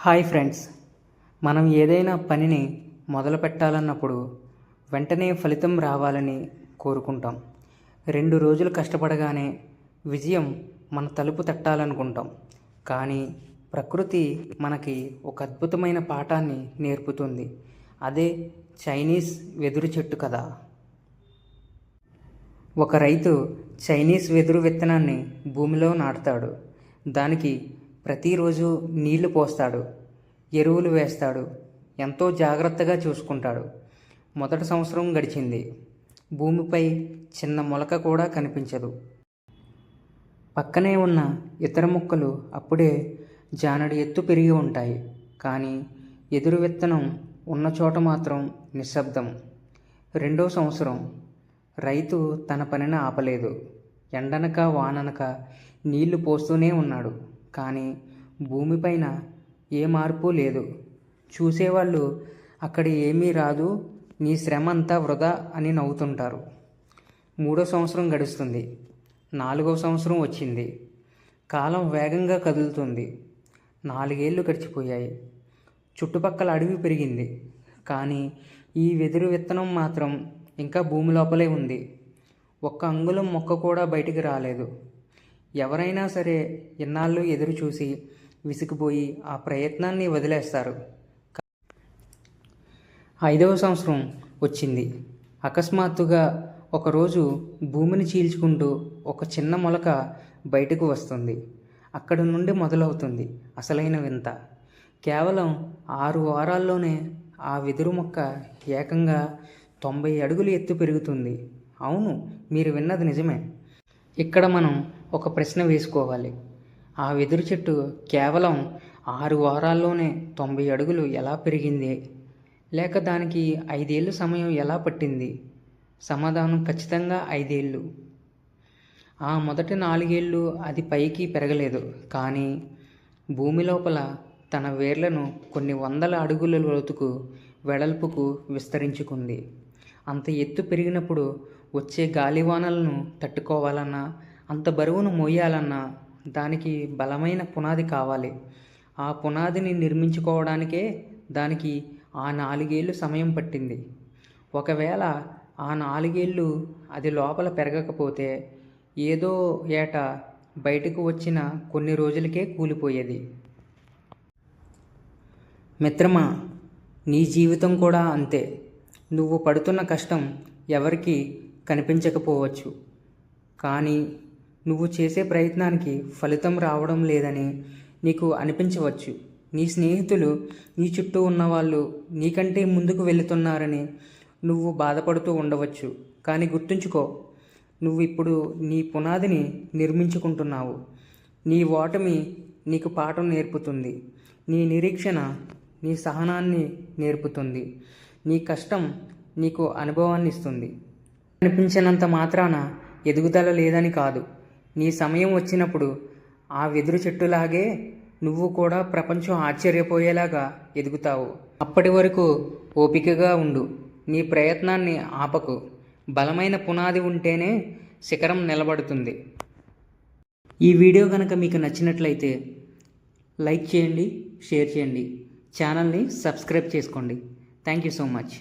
Hi friends, మనం ఏదైనా పనిని మొదలు పెట్టాలన్నప్పుడు వెంటనే ఫలితం రావాలని కోరుకుంటాం. 2 రోజులు కష్టపడగానే విజయం మన తలుపు తట్టాలనుకుంటాం. కానీ ప్రకృతి మనకి ఒక అద్భుతమైన పాఠాన్ని నేర్పుతుంది. అదే చైనీస్ వెదురు చెట్టు కథ. ఒక రైతు చైనీస్ వెదురు విత్తనాన్ని భూమిలో నాటుతాడు. దానికి ప్రతిరోజు నీళ్లు పోస్తాడు, ఎరువులు వేస్తాడు, ఎంతో జాగ్రత్తగా చూసుకుంటాడు. మొదటి సంవత్సరం గడిచింది. భూమిపై చిన్న మొలక కూడా కనిపించదు. పక్కనే ఉన్న ఇతర మొక్కలు అప్పుడే జానడి ఎత్తు పెరిగి ఉంటాయి. కానీ ఎదురు విత్తనం ఉన్న చోట మాత్రం నిశ్శబ్దం. 2వ సంవత్సరం రైతు తన పనిని ఆపలేదు. ఎండనక వాననక నీళ్లు పోస్తూనే ఉన్నాడు. కానీ భూమిపైన ఏ మార్పు లేదు. చూసేవాళ్ళు అక్కడ ఏమీ రాదు, నీ శ్రమ అంతా వృధా అని నవ్వుతుంటారు. 3వ సంవత్సరం గడుస్తుంది. 4వ సంవత్సరం వచ్చింది. కాలం వేగంగా కదులుతుంది. 4 ఏళ్ళు గడిచిపోయాయి. చుట్టుపక్కల అడవి పెరిగింది. కానీ ఈ వెదురు విత్తనం మాత్రం ఇంకా భూమి లోపలే ఉంది. ఒక్క అంగుళం మొక్క కూడా బయటికి రాలేదు. ఎవరైనా సరే ఇన్నాళ్ళు ఎదురు చూసి విసిగిపోయి ఆ ప్రయత్నాన్ని వదిలేస్తారు. 5వ సంవత్సరం వచ్చింది. అకస్మాత్తుగా ఒకరోజు భూమిని చీల్చుకుంటూ ఒక చిన్న మొలక బయటకు వస్తుంది. అక్కడి నుండి మొదలవుతుంది అసలైన వింత. కేవలం 6 వారాల్లోనే ఆ వెదురు మొక్క ఏకంగా 90 అడుగులు ఎత్తు పెరుగుతుంది. అవును, మీరు విన్నది నిజమే. ఇక్కడ మనం ఒక ప్రశ్న వేసుకోవాలి. ఆ వెదురు చెట్టు కేవలం 6 వారాల్లోనే 90 అడుగులు ఎలా పెరిగింది? లేక దానికి 5 ఏళ్ళు సమయం ఎలా పట్టింది? సమాధానం ఖచ్చితంగా 5 ఏళ్ళు. ఆ మొదటి 4 ఏళ్ళు అది పైకి పెరగలేదు. కానీ భూమి లోపల తన వేర్లను కొన్ని వందల అడుగుల లోతుకు వెడల్పుకు విస్తరించుకుంది. అంత ఎత్తు పెరిగినప్పుడు వచ్చే గాలివానలను తట్టుకోవాలన్నా, అంత బరువును మోయాలన్నా దానికి బలమైన పునాది కావాలి. ఆ పునాదిని నిర్మించుకోవడానికే దానికి ఆ 4 ఏళ్ళు సమయం పట్టింది. ఒకవేళ ఆ 4 ఏళ్ళు అది లోపల పెరగకపోతే ఏదో ఏట బయటకు వచ్చిన కొన్ని రోజులకే కూలిపోయేది. మిత్రమా, నీ జీవితం కూడా అంతే. నువ్వు పడుతున్న కష్టం ఎవరికి కనిపించకపోవచ్చు. కానీ నువ్వు చేసే ప్రయత్నానికి ఫలితం రావడం లేదని నీకు అనిపించవచ్చు. నీ స్నేహితులు, నీ చుట్టూ ఉన్నవాళ్ళు నీకంటే ముందుకు వెళుతున్నారని నువ్వు బాధపడుతూ ఉండవచ్చు. కానీ గుర్తుంచుకో, నువ్వు ఇప్పుడు నీ పునాదిని నిర్మించుకుంటున్నావు. నీ ఓటమి నీకు పాఠం నేర్పుతుంది. నీ నిరీక్షణ నీ సహనాన్ని నేర్పుతుంది. నీ కష్టం నీకు అనుభవాన్ని ఇస్తుంది. అనిపించినంత మాత్రాన ఎదుగుదల లేదని కాదు. నీ సమయం వచ్చినప్పుడు ఆ వెదురు చెట్టులాగే నువ్వు కూడా ప్రపంచం ఆశ్చర్యపోయేలాగా ఎదుగుతావు. అప్పటి వరకు ఓపికగా ఉండు. నీ ప్రయత్నాన్ని ఆపకు. బలమైన పునాది ఉంటేనే శిఖరం నిలబడుతుంది. ఈ వీడియో కనుక మీకు నచ్చినట్లయితే లైక్ చేయండి, షేర్ చేయండి, ఛానల్ని సబ్స్క్రైబ్ చేసుకోండి. Thank you so much.